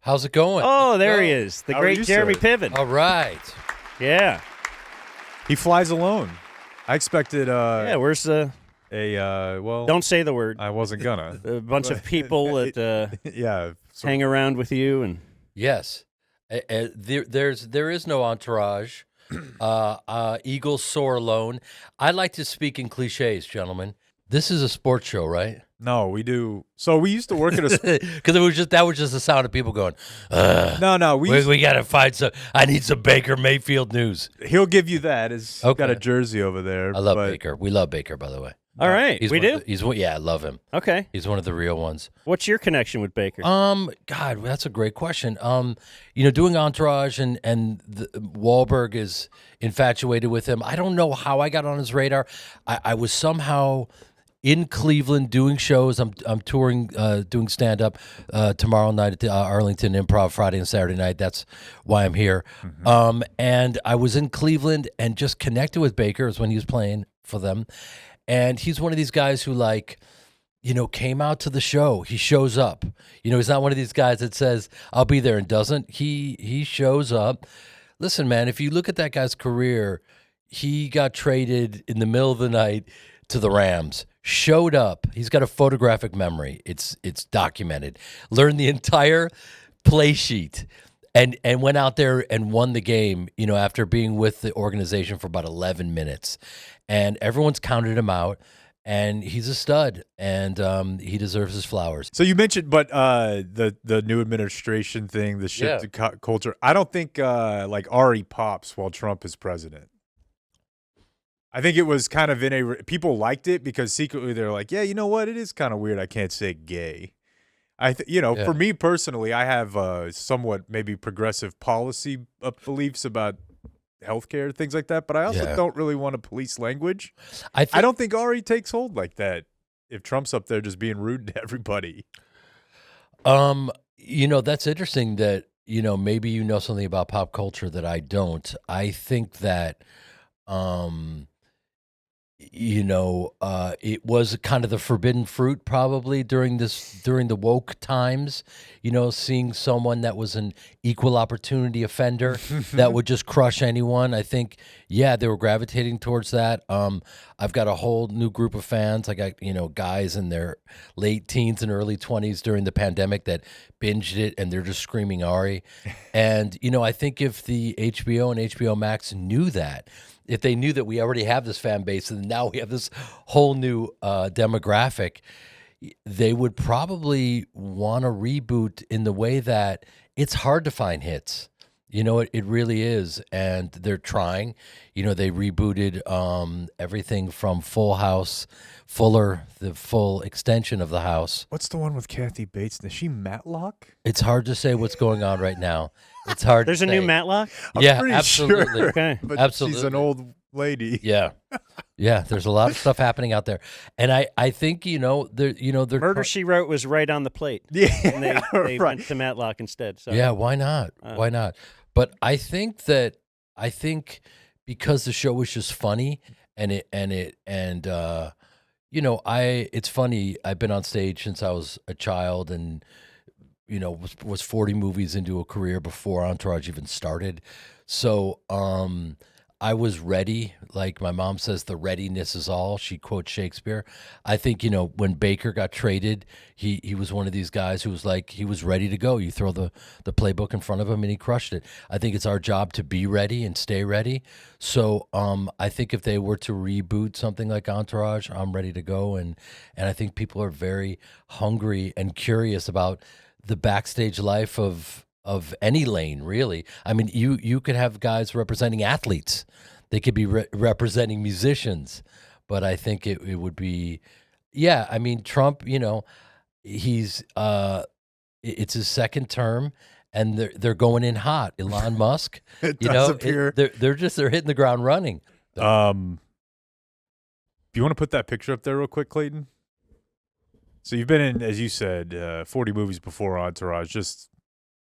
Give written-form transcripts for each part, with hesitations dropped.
How's it going? Oh, there he is. The How are great you, Jeremy sir? Piven. All right. Yeah. He flies alone. I expected Where's the... well, Don't say the word. I wasn't gonna. A bunch of people that Yeah. hang around with you. And Yes. There is no entourage. Eagles soar alone. I like to speak in cliches, gentlemen. This is a sports show, right? No, we do. So we used to work at a. Because that was just the sound of people going, No, we got to find some. I need some Baker Mayfield news. He'll give you that. He's Okay. got a jersey over there. I love Baker. We love Baker, by the way. all right, we do? Yeah, I love him. Okay. He's one of the real ones. What's your connection with Baker? God, that's a great question. Doing Entourage and Wahlberg is infatuated with him. I don't know how I got on his radar. I was somehow in Cleveland doing shows. I'm touring, doing stand up tomorrow night at the Arlington Improv, Friday and Saturday night. That's why I'm here. Mm-hmm. And I was in Cleveland and just connected with Baker when he was playing for them. And he's one of these guys who came out to the show. He shows up. He's not one of these guys that says, I'll be there and doesn't. He shows up. Listen, man, if you look at that guy's career, he got traded in the middle of the night to the Rams, showed up. He's got a photographic memory. It's documented. Learned the entire play sheet and went out there and won the game, after being with the organization for about 11 minutes. And everyone's counted him out. And he's a stud, and he deserves his flowers. So you mentioned, but the new administration thing, the shift to culture. I don't think Ari pops while Trump is president. I think it was kind of people liked it because secretly they're like, yeah, you know what? It is kind of weird. I can't say gay. For me personally, I have somewhat maybe progressive policy beliefs about healthcare, things like that, but I also don't really want to police language. I don't think Ari takes hold like that if Trump's up there just being rude to everybody. That's interesting that, maybe you know something about pop culture that I don't. I think that it was kind of the forbidden fruit probably during the woke times, seeing someone that was an equal opportunity offender that would just crush anyone. I think, they were gravitating towards that. I've got a whole new group of fans. I got, guys in their late teens and early 20s during the pandemic that binged it and they're just screaming Ari. And, I think if the HBO and HBO Max knew that, if they knew that we already have this fan base and now we have this whole new demographic, they would probably want to reboot in the way that it's hard to find hits. It really is. And they're trying. They rebooted everything from Full House, Fuller, the full extension of the house. What's the one with Kathy Bates? Is she Matlock? It's hard to say what's going on right now. It's hard There's to a say. new Matlock? Yeah, absolutely. Sure, Okay. but Absolutely. she's an old lady. Yeah. Yeah, there's a lot of stuff happening out there. And I think, they're Murder, She Wrote was right on the plate. Yeah, And they right. went to Matlock instead. So. Yeah, why not? Why not? But I think because the show was just funny it's funny. I've been on stage since I was a child and was 40 movies into a career before Entourage even started. So I was ready. Like my mom says, the readiness is all. She quotes Shakespeare. I think, when Baker got traded, he was one of these guys who was like, he was ready to go. You throw the playbook in front of him and he crushed it. I think it's our job to be ready and stay ready. So I think if they were to reboot something like Entourage, I'm ready to go. And I think people are very hungry and curious about the backstage life of any lane, really. I mean, you could have guys representing athletes. They could be representing musicians. But I think it would be, I mean, Trump, he's, it's his second term, and they're going in hot. Elon Musk, It does appear. they're hitting the ground running. Do you want to put that picture up there real quick, Clayton? So you've been in, as you said, 40 movies before Entourage, just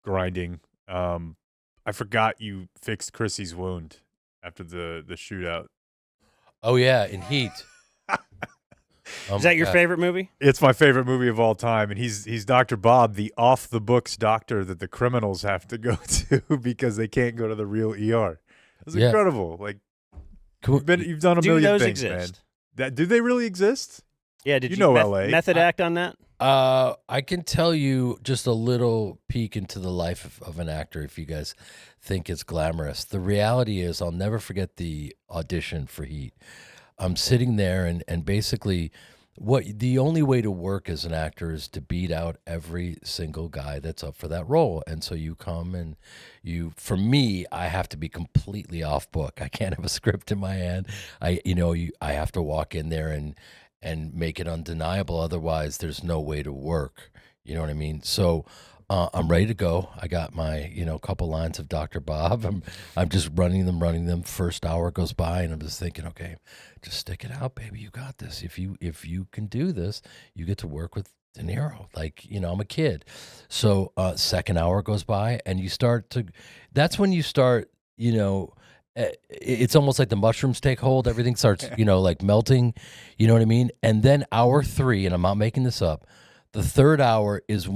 grinding. I forgot you fixed Chrissy's wound after the shootout. Oh yeah, in Heat. Is that your favorite movie? It's my favorite movie of all time, and he's Dr. Bob, the off-the-books doctor that the criminals have to go to because they can't go to the real ER. It's incredible. Like, you've done a million things, exist? Man. Do they really exist? Yeah, did you know LA method act on that? I can tell you just a little peek into the life of an actor if you guys think it's glamorous. The reality is I'll never forget the audition for Heat. I'm sitting there and basically the only way to work as an actor is to beat out every single guy that's up for that role. And so you come and for me, I have to be completely off book. I can't have a script in my hand. I have to walk in there and make it undeniable. Otherwise, there's no way to work. You know what I mean? So I'm ready to go. I got my, couple lines of Dr. Bob. I'm just running them. First hour goes by, and I'm just thinking, okay, just stick it out, baby. You got this. If you can do this, you get to work with De Niro. Like, I'm a kid. So second hour goes by, and that's when you start, it's almost like the mushrooms take hold. Everything starts, like melting. You know what I mean? And then hour 3, and I'm not making this up, the third hour is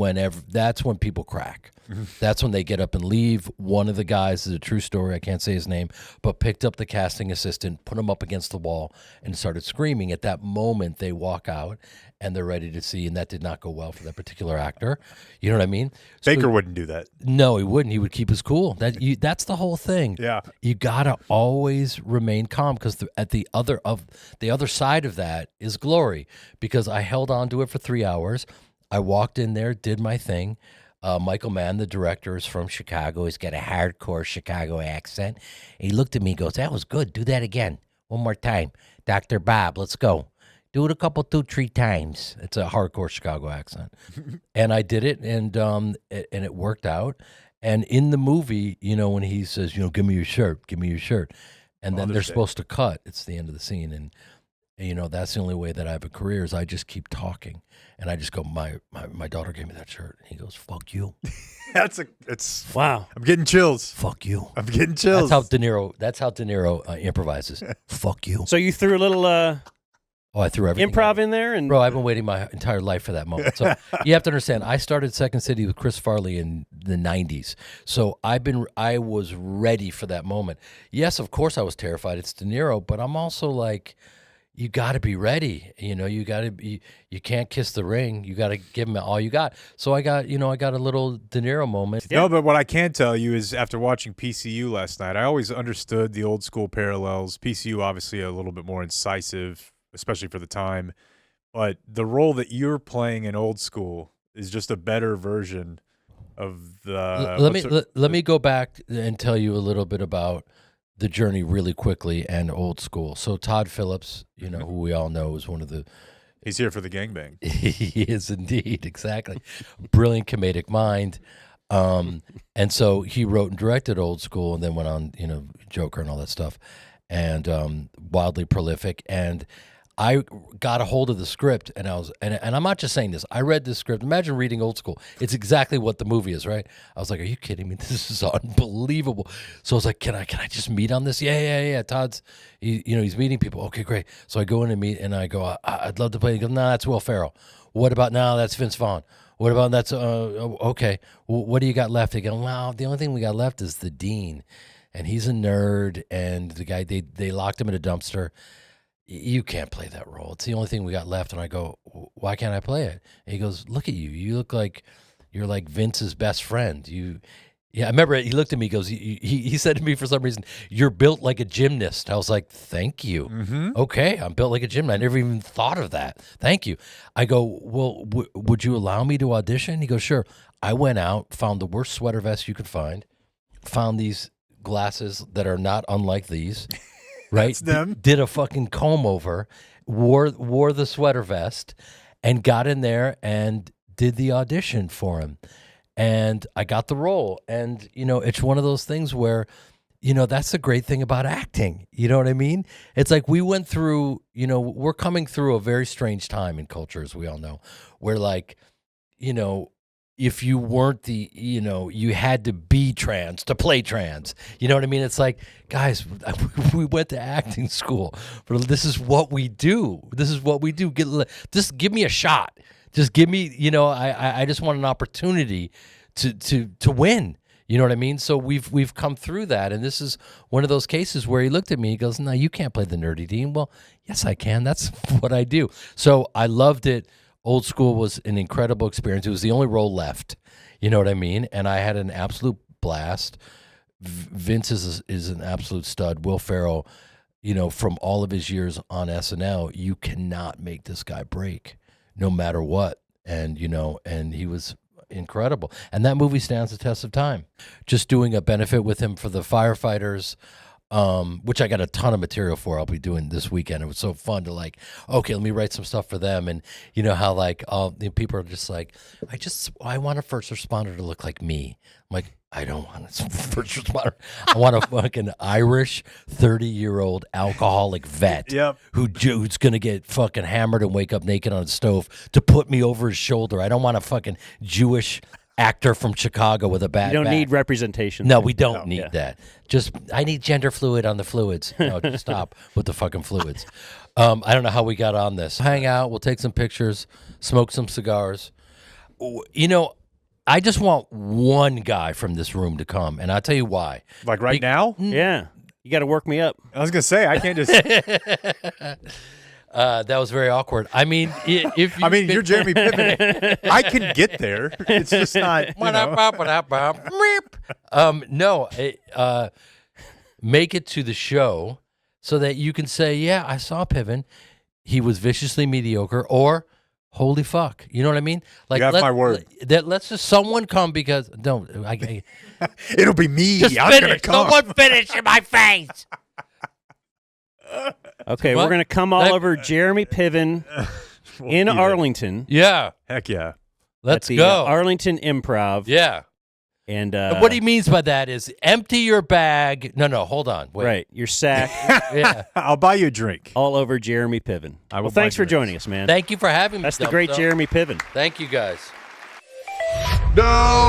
that's when people crack. That's when they get up and leave. One of the guys, is a true story, I can't say his name, but picked up the casting assistant, put him up against the wall, and started screaming. At that moment, they walk out, and they're ready to see, and that did not go well for that particular actor. You know what I mean? Baker wouldn't do that. No, he wouldn't. He would keep his cool. That's the whole thing. Yeah. You got to always remain calm because the other side of that is glory, because I held on to it for 3 hours. I walked in there, did my thing. Michael Mann, the director, is from Chicago. He's got a hardcore Chicago accent. He looked at me and goes, "That was good. Do that again. One more time. Dr. Bob, let's go. Do it a couple, 2-3 times." It's a hardcore Chicago accent. And I did it, and it worked out. And in the movie, when he says, "Give me your shirt, give me your shirt," and then they're supposed to cut, it's the end of the scene. And that's the only way that I have a career is I just keep talking. And I just go, my daughter gave me that shirt. And he goes, "Fuck you." It's wow. I'm getting chills. Fuck you. I'm getting chills. That's how De Niro improvises. Fuck you. So you threw a little I threw everything improv in there, and bro, I've been waiting my entire life for that moment. So you have to understand, I started Second City with Chris Farley in the 90s. So I was ready for that moment. Yes, of course I was terrified. It's De Niro, but I'm also like, you got to be ready. You can't kiss the ring. You got to give him all you got. So I got a little De Niro moment. No, but what I can tell you is after watching PCU last night, I always understood the old school parallels. PCU obviously a little bit more incisive, especially for the time. But the role that you're playing in Old School is just a better version of the. Let me go back and tell you a little bit about the journey really quickly and Old School. So Todd Phillips, who we all know is one of the. He's here for the gangbang. He is indeed, exactly. Brilliant comedic mind. And so he wrote and directed Old School and then went on, Joker and all that stuff, and wildly prolific. And I got a hold of the script, and and I'm not just saying this. I read this script. Imagine reading Old School. It's exactly what the movie is, right? I was like, "Are you kidding me? This is unbelievable." So I was like, "Can I just meet on this?" Yeah. Todd's, he's meeting people. Okay, great. So I go in and meet, and I go, "I'd love to play." He goes, "No, that's Will Ferrell." What about now? That's Vince Vaughn. What about that's okay? What do you got left? They go, "Well, the only thing we got left is the Dean, and he's a nerd, and the guy they locked him in a dumpster." You can't play that role. It's the only thing we got left. And I go, "Why can't I play it?" And he goes, "Look at you. You look like you're like Vince's best friend." I remember he looked at me, he goes, he said to me for some reason, "You're built like a gymnast." I was like, "Thank you." Mm-hmm. Okay, I'm built like a gymnast. I never even thought of that. Thank you. I go, "Well, would you allow me to audition?" He goes, "Sure." I went out, found the worst sweater vest you could find, found these glasses that are not unlike these. Right? Did a fucking comb over, wore the sweater vest, and got in there and did the audition for him. And I got the role. And, it's one of those things where, that's the great thing about acting. You know what I mean? It's like we went through, we're coming through a very strange time in culture, as we all know, where like, if you weren't you had to be trans to play trans. You know what I mean? It's like, guys, we went to acting school, but this is what we do. This is what we do. Just give me a shot. Just give me, I just want an opportunity to win. You know what I mean? So we've come through that, and this is one of those cases where he looked at me. He goes, "No, you can't play the nerdy dean." Well, yes, I can. That's what I do. So I loved it. Old School was an incredible experience. It was the only role left. You know what I mean? And I had an absolute blast. Vince is an absolute stud. Will Ferrell, from all of his years on SNL, you cannot make this guy break, no matter what. And and he was incredible. And that movie stands the test of time. Just doing a benefit with him for the firefighters, which I got a ton of material for. I'll be doing this weekend. It was so fun to okay, let me write some stuff for them. And you know how people are just like, I want a first responder to look like me. I'm like, I don't want a first responder. I want a fucking Irish 30-year-old alcoholic vet who's going to get fucking hammered and wake up naked on a stove to put me over his shoulder. I don't want a fucking Jewish actor from Chicago with a bad You don't back. need representation. No, we don't need that. I need gender fluid on the fluids. No, just stop with the fucking fluids. I don't know how we got on this. Hang out. We'll take some pictures, smoke some cigars. I just want one guy from this room to come, and I'll tell you why. Like right now? Yeah. You got to work me up. I was going to say, I can't just... That was very awkward. I mean, if you you're Jeremy Piven. I can get there. It's just not. No, make it to the show so that you can say, "Yeah, I saw Piven. He was viciously mediocre," or "Holy fuck," you know what I mean? Like, you have my word. Let's just someone come because it'll be me. Just I'm finish. gonna come. Someone finish in my face. Okay, we're going to come all over Jeremy Piven in Arlington. Yeah. Heck yeah. Let's at the, go. Arlington Improv. Yeah. And what he means by that is empty your bag. No, hold on. Wait. Right, your sack. Yeah. I'll buy you a drink. All over Jeremy Piven. Well, thanks for joining us, man. Thank you for having me. That's the great Jeremy Piven. Thank you, guys. No!